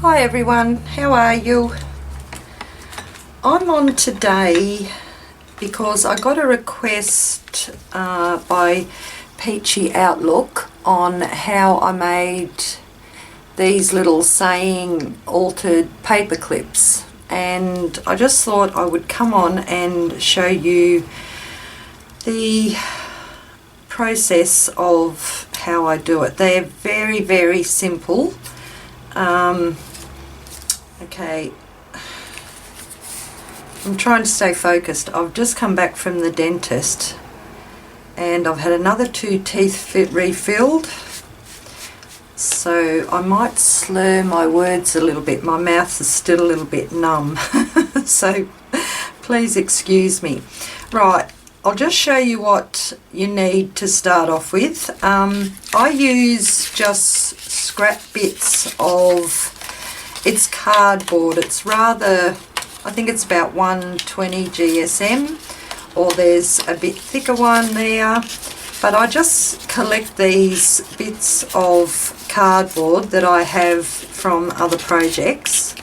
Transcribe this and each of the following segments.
Hi everyone, how are you? I'm on today because I got a request by Peachy Outlook on how I made these little saying altered paper clips, and I just thought I would come on and show you the process of how I do it. They're very, very simple. Okay, I'm trying to stay focused. I've just come back from the dentist and I've had another 2 teeth refilled, so I might slur my words a little bit. My mouth is still a little bit numb so please excuse me. Right, I'll just show you what you need to start off with. I use just scrap bits of, it's cardboard. It's rather, I think it's about 120 GSM, or there's a bit thicker one there, but I just collect these bits of cardboard that I have from other projects,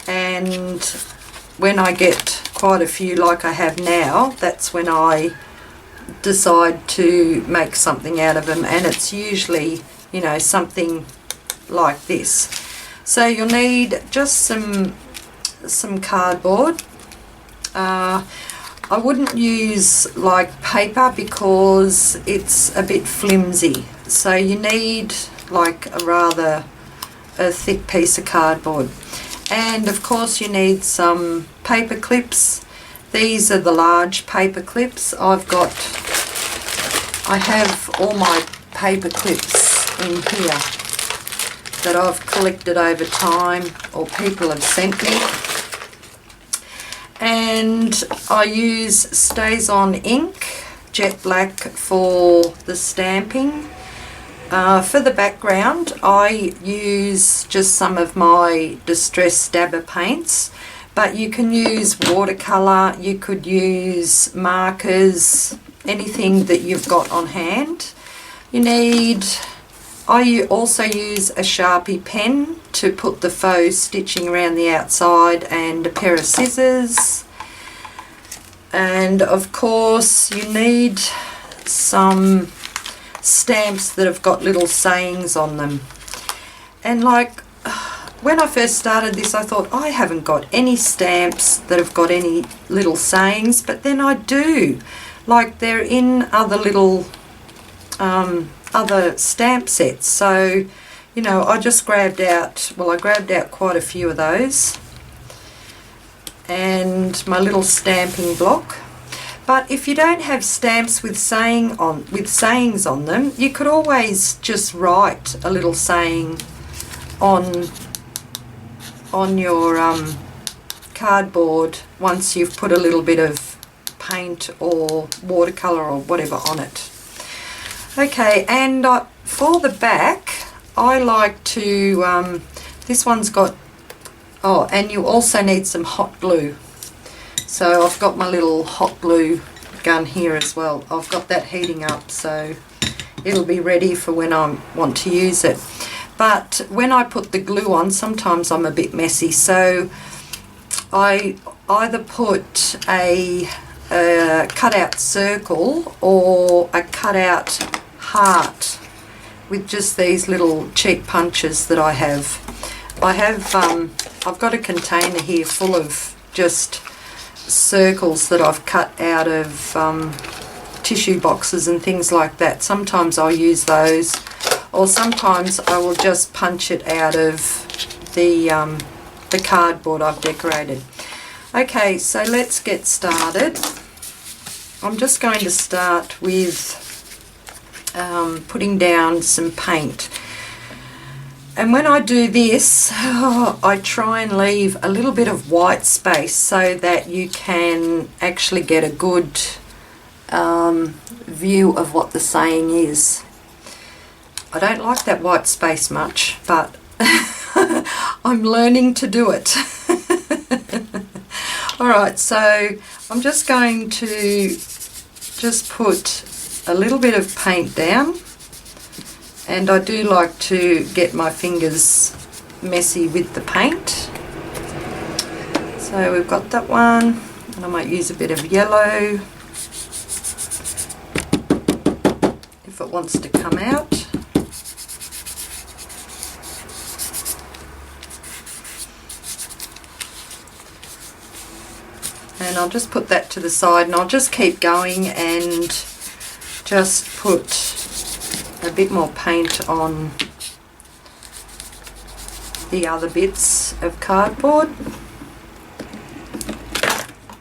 and when I get quite a few like I have now, that's when I decide to make something out of them, and it's usually, you know, something like this. So you'll need just some cardboard. I wouldn't use like paper because it's a bit flimsy, so you need like a thick piece of cardboard. And of course you need some paper clips. These are the large paper clips. I have all my paper clips in here that I've collected over time, or people have sent me. And I use Stays On ink, jet black, for the stamping. For the background, I use just some of my Distress Dabber paints, but you can use watercolour, you could use markers, anything that you've got on hand. I also use a Sharpie pen to put the faux stitching around the outside, and a pair of scissors. And of course you need some stamps that have got little sayings on them. And like when I first started this, I thought, I haven't got any stamps that have got any little sayings, but then I do. Like they're in other little other stamp sets. So, you know, I just grabbed out quite a few of those, and my little stamping block. But if you don't have stamps with sayings on them, you could always just write a little saying on your cardboard once you've put a little bit of paint or watercolour or whatever on it. Okay, and for the back, I like to, this one's got, oh, and you also need some hot glue. So I've got my little hot glue gun here as well. I've got that heating up, so it'll be ready for when I want to use it. But when I put the glue on, sometimes I'm a bit messy, so I either put a cut-out circle or a cut-out heart with just these little cheap punches that I have. I've got a container here full of just circles that I've cut out of tissue boxes and things like that. Sometimes I'll use those, or sometimes I will just punch it out of the cardboard I've decorated. Okay, so let's get started. I'm just going to start with putting down some paint. And when I do this, I try and leave a little bit of white space so that you can actually get a good view of what the saying is. I don't like that white space much, but I'm learning to do it. Alright, so I'm just going to just put a little bit of paint down, and I do like to get my fingers messy with the paint. So we've got that one, and I might use a bit of yellow if it wants to come out. And I'll just put that to the side, and I'll just keep going and just put a bit more paint on the other bits of cardboard.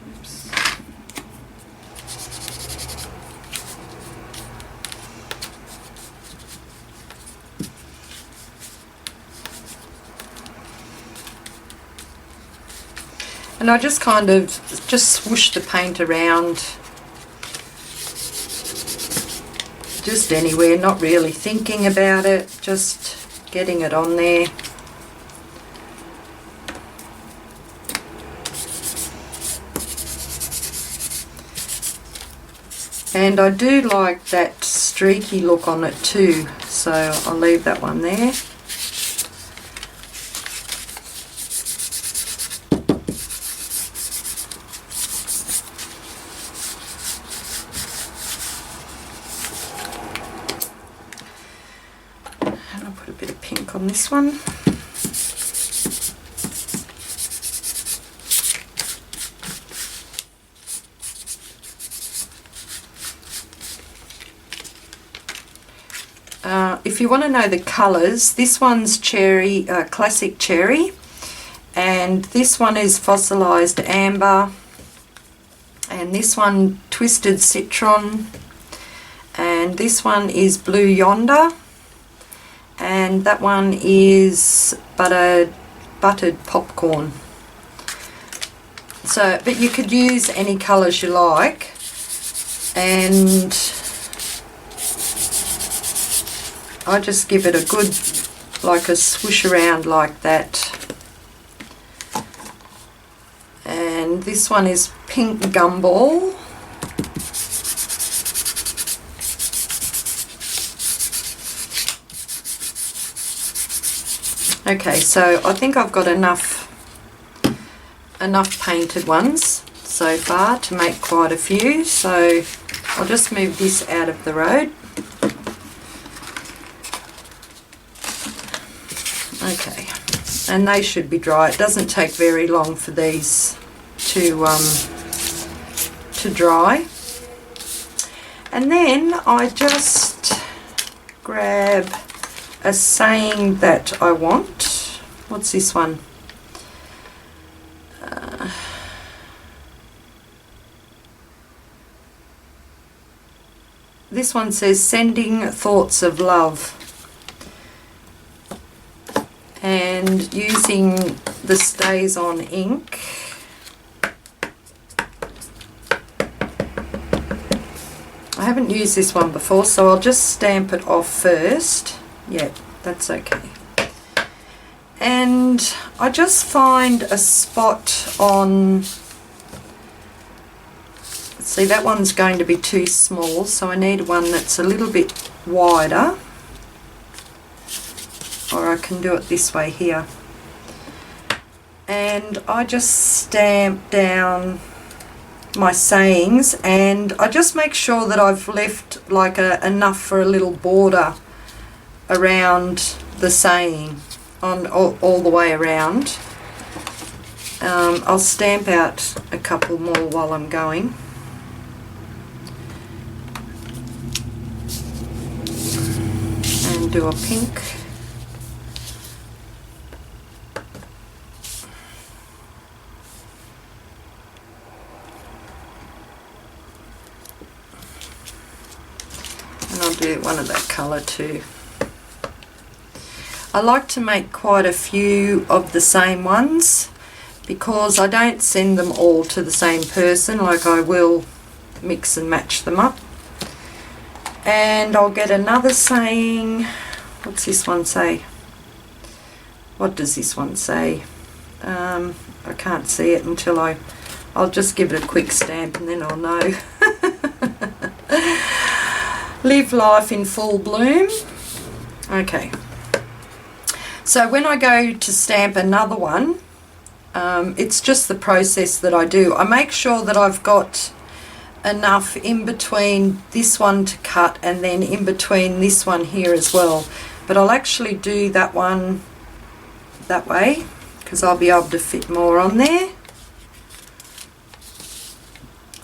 Oops. And I just kind of swoosh the paint around just anywhere, not really thinking about it, just getting it on there. And I do like that streaky look on it too, so I'll leave that one there. And I'll put a bit of pink on this one. If you want to know the colours, this one's cherry, classic cherry, and this one is fossilised amber, and this one twisted citron, and this one is blue yonder, and that one is buttered popcorn. So, but you could use any colours you like, and I just give it a good, like a swish around like that. And this one is pink gumball. Okay, so I think I've got enough painted ones so far to make quite a few, so I'll just move this out of the road. Okay, and they should be dry. It doesn't take very long for these to dry. And then I just grab a saying that I want. What's this one? This one says sending thoughts of love. And using the Stays On ink, I haven't used this one before, so I'll just stamp it off first. Yeah, that's okay. And I just find a spot on, let's see, that one's going to be too small, so I need one that's a little bit wider. Or I can do it this way here. And I just stamp down my sayings, and I just make sure that I've left like enough for a little border around the saying on all the way around. I'll stamp out a couple more while I'm going. And do a pink. And I'll do one of that colour too. I like to make quite a few of the same ones because I don't send them all to the same person, like I will mix and match them up. And I'll get another saying. What's this one say? What does this one say? I can't see it until I'll just give it a quick stamp and then I'll know. Live life in full bloom. Okay. So when I go to stamp another one, it's just the process that I do. I make sure that I've got enough in between this one to cut and then in between this one here as well. But I'll actually do that one that way because I'll be able to fit more on there.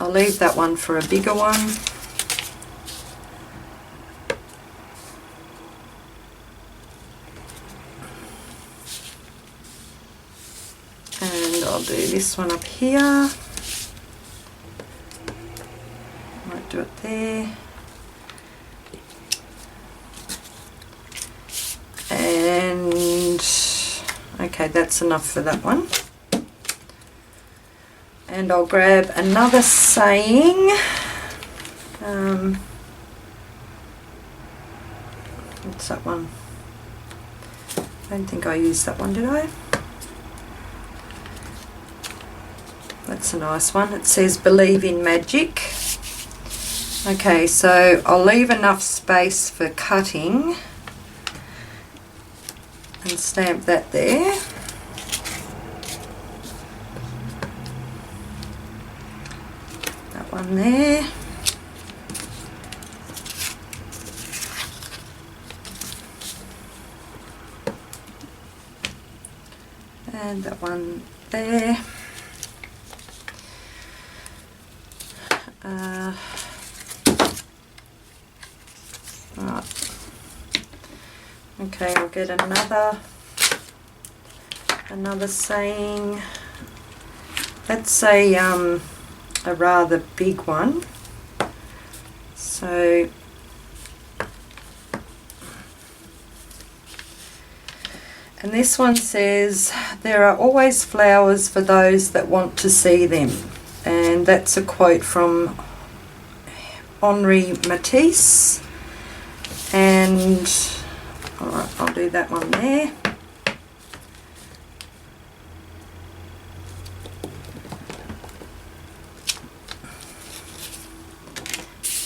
I'll leave that one for a bigger one. And I'll do this one up here. Might do it there. And okay, that's enough for that one. And I'll grab another saying. What's that one? I don't think I used that one, did I? That's a nice one. It says believe in magic. Okay, so I'll leave enough space for cutting and stamp that there. That one there. And that one there. Right. Okay, I'll get another saying. That's a rather big one. So and this one says there are always flowers for those that want to see them. And that's a quote from Henri Matisse. And alright, I'll do that one there.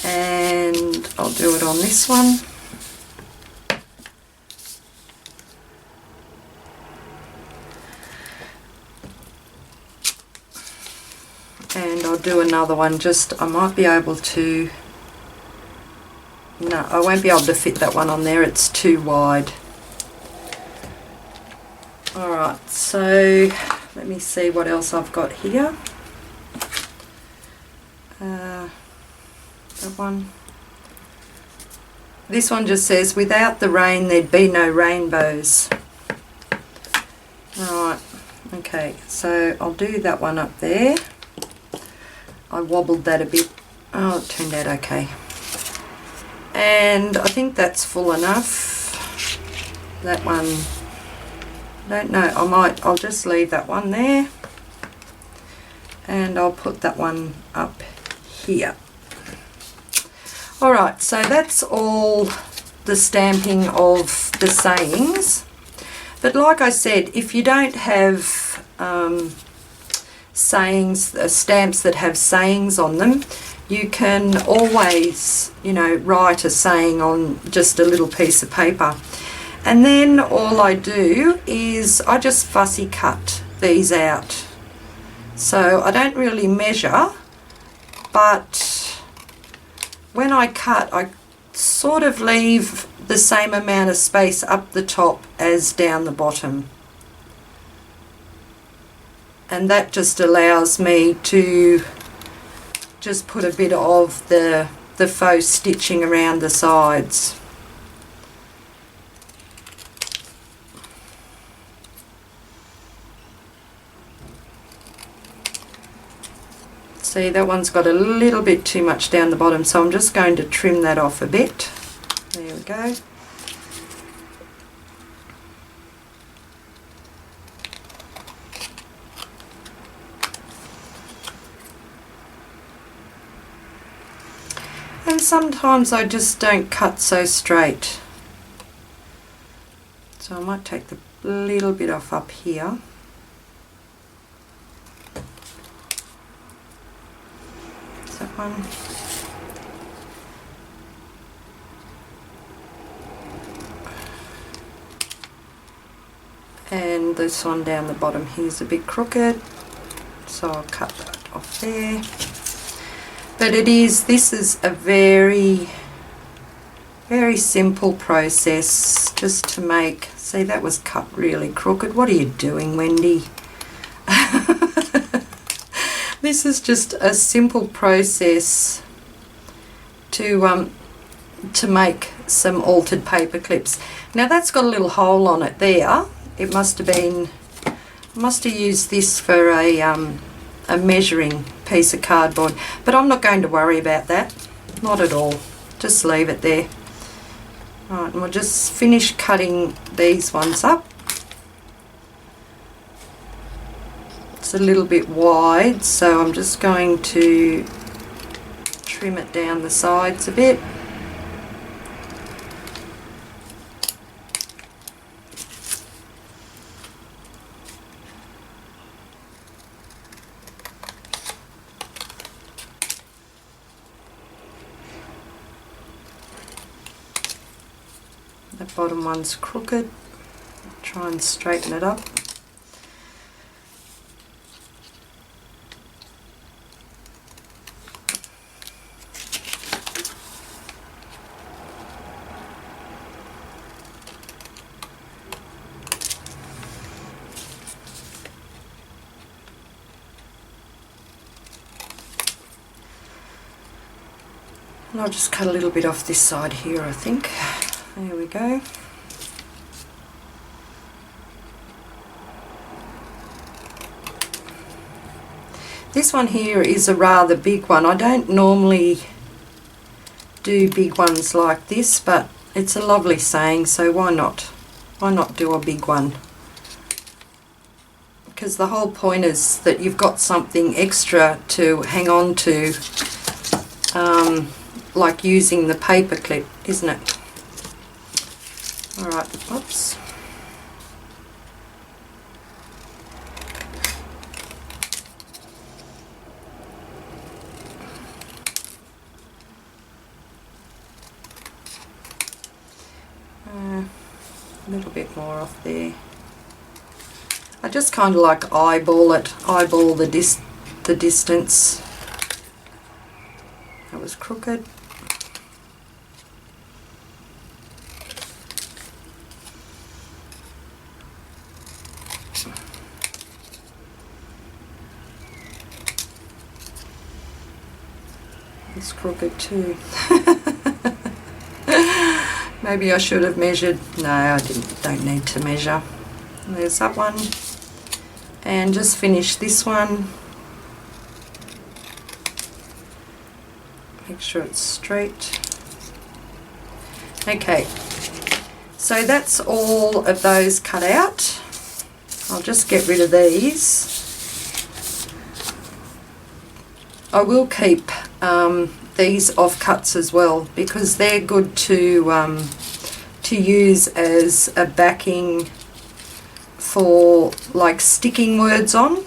And I'll do it on this one. And I'll do another one, just I might be able to, no, I won't be able to fit that one on there, it's too wide. Alright, so let me see what else I've got here. That one. This one just says, without the rain there'd be no rainbows. Alright, okay, so I'll do that one up there. I wobbled that a bit. Oh, it turned out okay. And I think that's full enough. That one, I don't know, I'll just leave that one there. And I'll put that one up here. Alright, so that's all the stamping of the sayings. But like I said, if you don't have sayings, stamps that have sayings on them, you can always, you know, write a saying on just a little piece of paper. And then all I do is I just fussy cut these out. So I don't really measure, but when I cut, I sort of leave the same amount of space up the top as down the bottom. And that just allows me to just put a bit of the faux stitching around the sides. See, that one's got a little bit too much down the bottom, so I'm just going to trim that off a bit. There we go. And sometimes I just don't cut so straight. So I might take the little bit off up here. That one. and this one down the bottom here is a bit crooked, so I'll cut that off there. But this is a very simple process just to make. See, that was cut really crooked. What are you doing, Wendy? This is just a simple process to make some altered paper clips. Now that's got a little hole on it there. It must have used this for a measuring piece of cardboard, but I'm not going to worry about that, not at all. Just leave it there. Right, and we'll just finish cutting these ones up. It's a little bit wide, so I'm just going to trim it down the sides a bit. The bottom one's crooked. Try and straighten it up. And I'll just cut a little bit off this side here, I think. There we go. This one here is a rather big one. I don't normally do big ones like this, but it's a lovely saying, so why not? Why not do a big one? Because the whole point is that you've got something extra to hang on to, like using the paper clip, isn't it? Alright, oops. A little bit more off there. I just kind of like eyeball the distance. That was crooked. It's crooked too. Maybe I should have measured. No, I don't need to measure. There's that one. And just finish this one. Make sure it's straight. Okay, so that's all of those cut out. I'll just get rid of these. I will keep these offcuts as well, because they're good to use as a backing for like sticking words on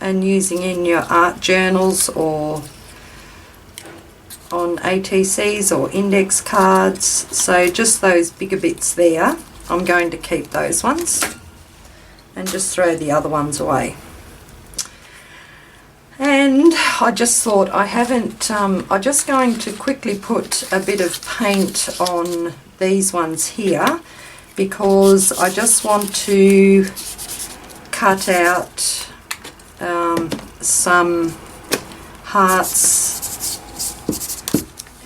and using in your art journals or on ATCs or index cards. So just those bigger bits there, I'm going to keep those ones and just throw the other ones away. And I just thought I'm just going to quickly put a bit of paint on these ones here, because I just want to cut out some hearts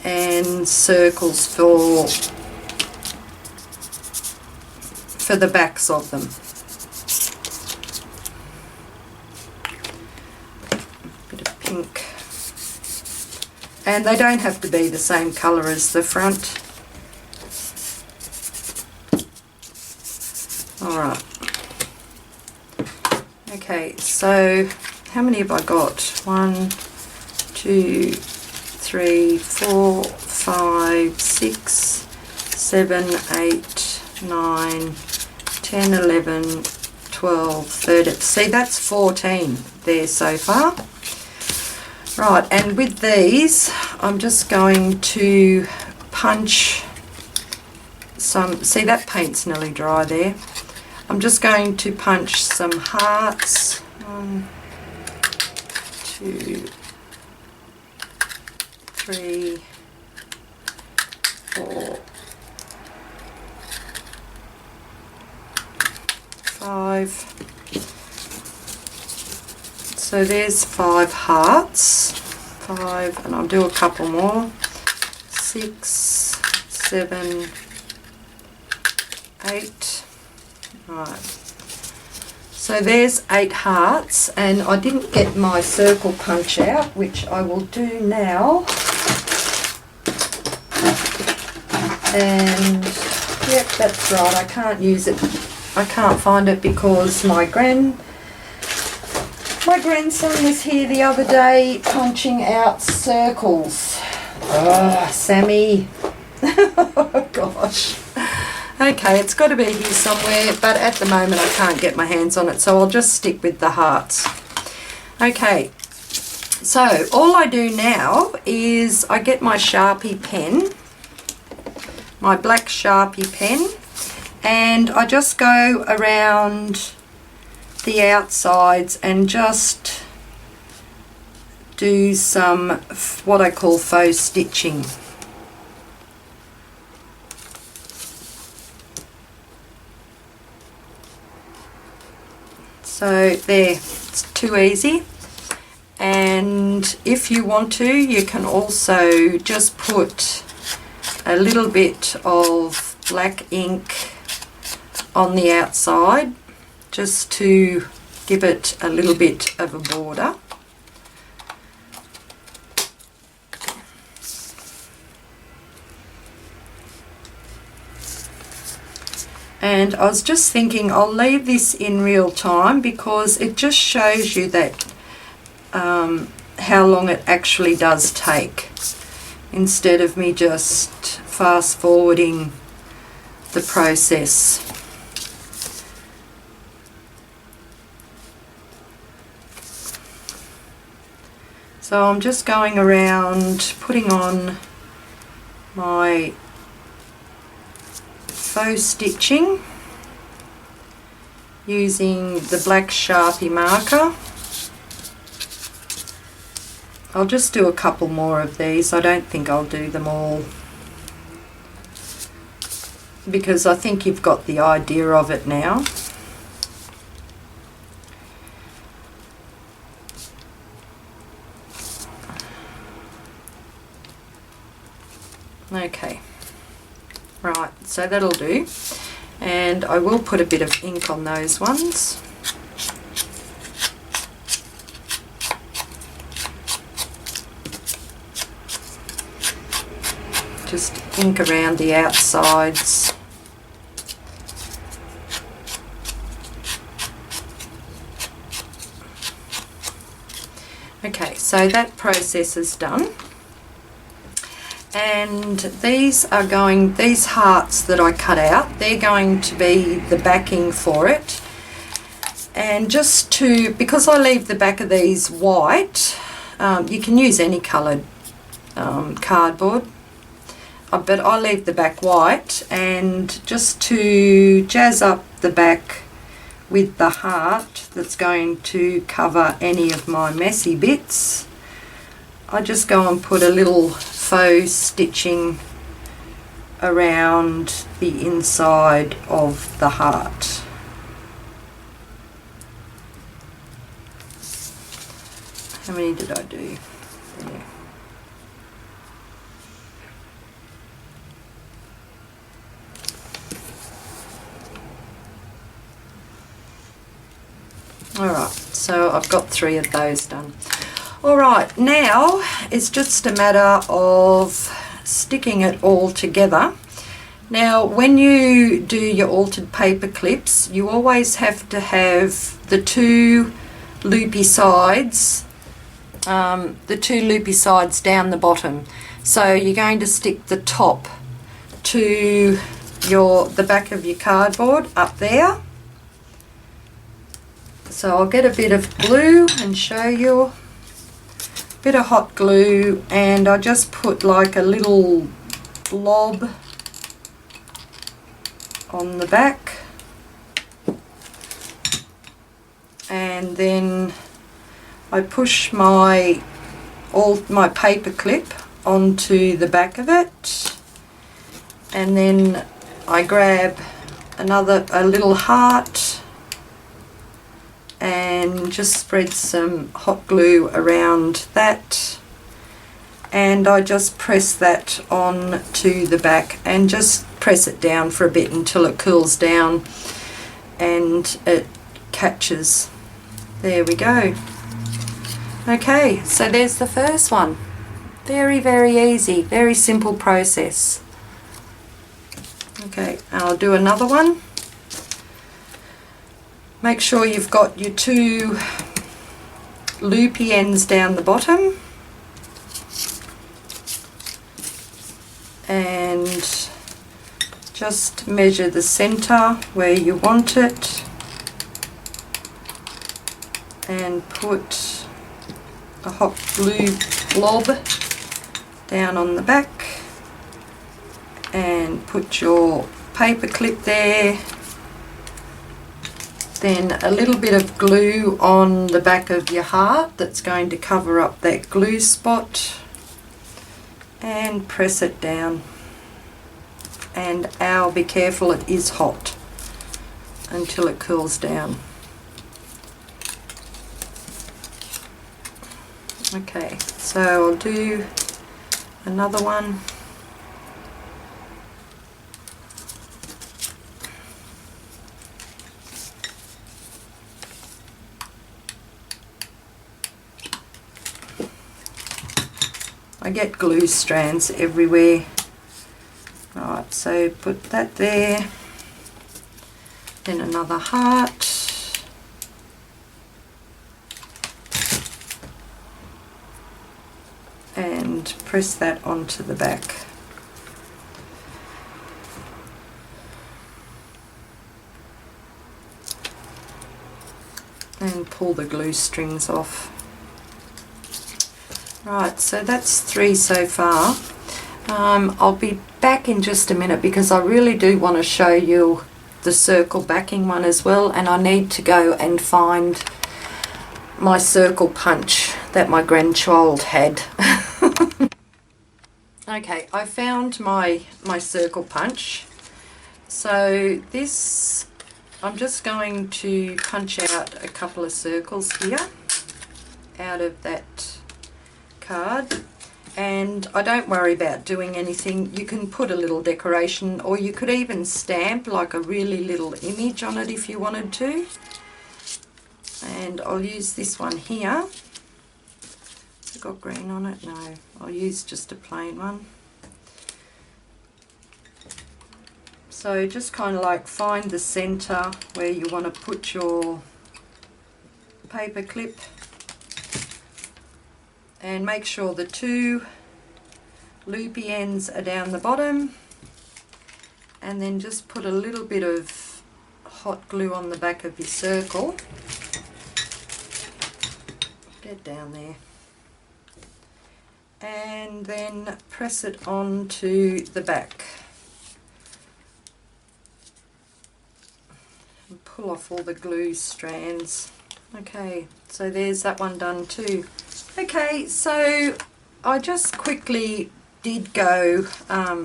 and circles for the backs of them. Pink, and they don't have to be the same colour as the front. Alright, okay, so how many have I got? 1, 2, 3, 4, 5, 6, 7, 8, 9, 10, 11, 12, 13. See, that's 14 there so far. Right, and with these, I'm just going to punch some. See, that paint's nearly dry there. I'm just going to punch some hearts. 1, 2, 3, 4, 5. So there's 5 hearts. 5, and I'll do a couple more. 6, 7, 8. Right. So there's 8 hearts, and I didn't get my circle punch out, which I will do now. And yep, that's right, I can't use it. I can't find it because my grandson was here the other day punching out circles. Oh, Sammy. Oh gosh. Okay, it's got to be here somewhere, but at the moment I can't get my hands on it, so I'll just stick with the hearts. Okay, so all I do now is I get my Sharpie pen, my black Sharpie pen, and I just go around the outsides and just do some what I call faux stitching. So there, it's too easy. And if you want to, you can also just put a little bit of black ink on the outside just to give it a little bit of a border. And I was just thinking I'll leave this in real time because it just shows you that how long it actually does take, instead of me just fast forwarding the process. So I'm just going around putting on my faux stitching using the black Sharpie marker. I'll just do a couple more of these. I don't think I'll do them all because I think you've got the idea of it now. Okay. Right, so that'll do, and I will put a bit of ink on those ones. Just ink around the outsides. Okay, so that process is done. And these hearts that I cut out, they're going to be the backing for it. And just to, because I leave the back of these white, you can use any coloured cardboard, but I leave the back white, and just to jazz up the back with the heart that's going to cover any of my messy bits, I just go and put a little faux stitching around the inside of the heart. How many did I do? There. Alright, so I've got 3 of those done. Alright, now it's just a matter of sticking it all together. Now when you do your altered paper clips, you always have to have the 2 loopy sides, down the bottom. So you're going to stick the top to the back of your cardboard up there. So I'll get a bit of glue and show you. Bit of hot glue, and I just put like a little blob on the back. and then I push my paper clip onto the back of it, and then I grab a little heart and just spread some hot glue around that, and I just press that on to the back and just press it down for a bit until it cools down and it catches. There we go. Okay, so there's the first one. Very, very easy, very simple process. Okay, I'll do another one. Make sure you've got your two loopy ends down the bottom, and just measure the center where you want it and put a hot glue blob down on the back and put your paper clip there, then a little bit of glue on the back of your heart that's going to cover up that glue spot, and press it down. And be careful, it is hot, until it cools down. Okay, so I'll do another one. I get glue strands everywhere. Right, so put that there, then another heart, and press that onto the back. And pull the glue strings off. Right, so that's 3 so far. I'll be back in just a minute because I really do want to show you the circle backing one as well, and I need to go and find my circle punch that my grandchild had. Okay, I found my circle punch. So this, I'm just going to punch out a couple of circles here out of that card, and I don't worry about doing anything. You can put a little decoration, or you could even stamp like a really little image on it if you wanted to. And I'll use this one here. Has it got green on it? No, I'll use just a plain one. So just kind of like find the center where you want to put your paper clip, and make sure the two loopy ends are down the bottom, and then just put a little bit of hot glue on the back of your circle. Get down there, and then press it onto the back and pull off all the glue strands. Okay, so there's that one done too. Okay, so I just quickly did go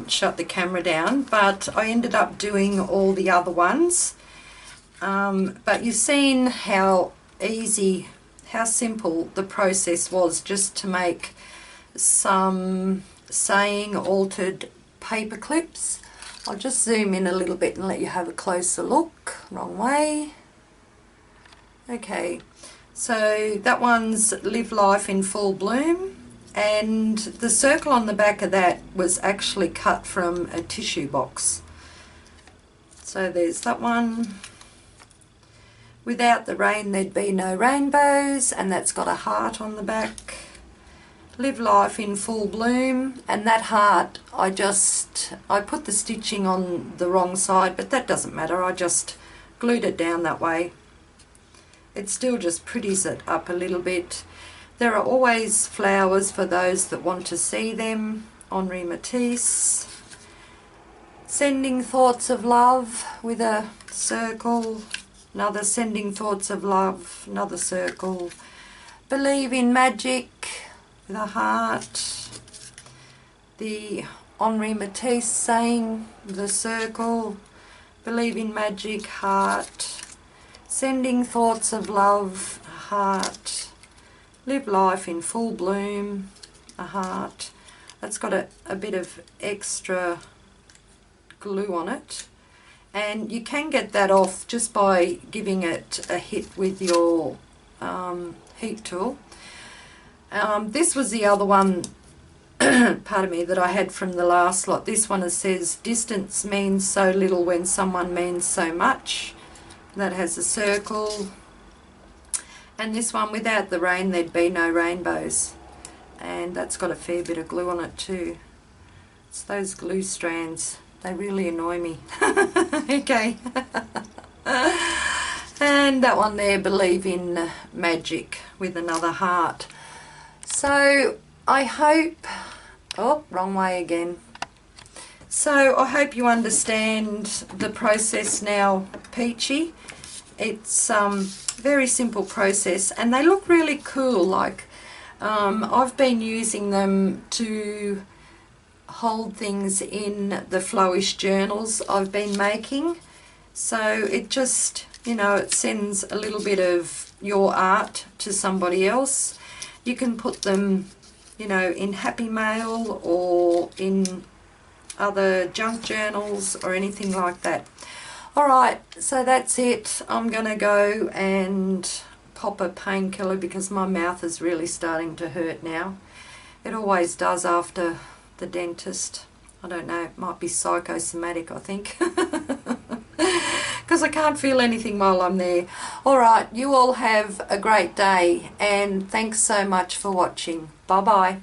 shut the camera down, but I ended up doing all the other ones. But you've seen how easy, how simple the process was just to make some saying altered paper clips. I'll just zoom in a little bit and let you have a closer look. Wrong way. Okay, so that one's Live Life in Full Bloom, and the circle on the back of that was actually cut from a tissue box. So there's that one. Without the rain there'd be no rainbows, and that's got a heart on the back. Live Life in Full Bloom, and that heart, I put the stitching on the wrong side, but that doesn't matter, I just glued it down that way. It still just pretties it up a little bit. There are always flowers for those that want to see them. Henri Matisse. Sending thoughts of love with a circle. another sending thoughts of love, another circle. Believe in magic with a heart. The Henri Matisse saying, the circle. Believe in magic, heart. Sending thoughts of love, a heart. Live life in full bloom, a heart. That's got a bit of extra glue on it. And you can get that off just by giving it a hit with your heat tool. This was the other one, pardon me, that I had from the last lot. This one, it says, distance means so little when someone means so much. That has a circle. And this one, without the rain there'd be no rainbows. And that's got a fair bit of glue on it too. It's those glue strands. They really annoy me. Okay. And that one there, believe in magic with another heart. So I hope, oh, wrong way again. So I hope you understand the process now, Peachy. It's very simple process, and they look really cool. Like I've been using them to hold things in the flowish journals I've been making. So it just, you know, it sends a little bit of your art to somebody else. You can put them, you know, in Happy Mail or in other junk journals or anything like that. Alright, so that's it. I'm going to go and pop a painkiller because my mouth is really starting to hurt now. It always does after the dentist. I don't know, it might be psychosomatic, I think. Because I can't feel anything while I'm there. Alright, you all have a great day, and thanks so much for watching. Bye bye.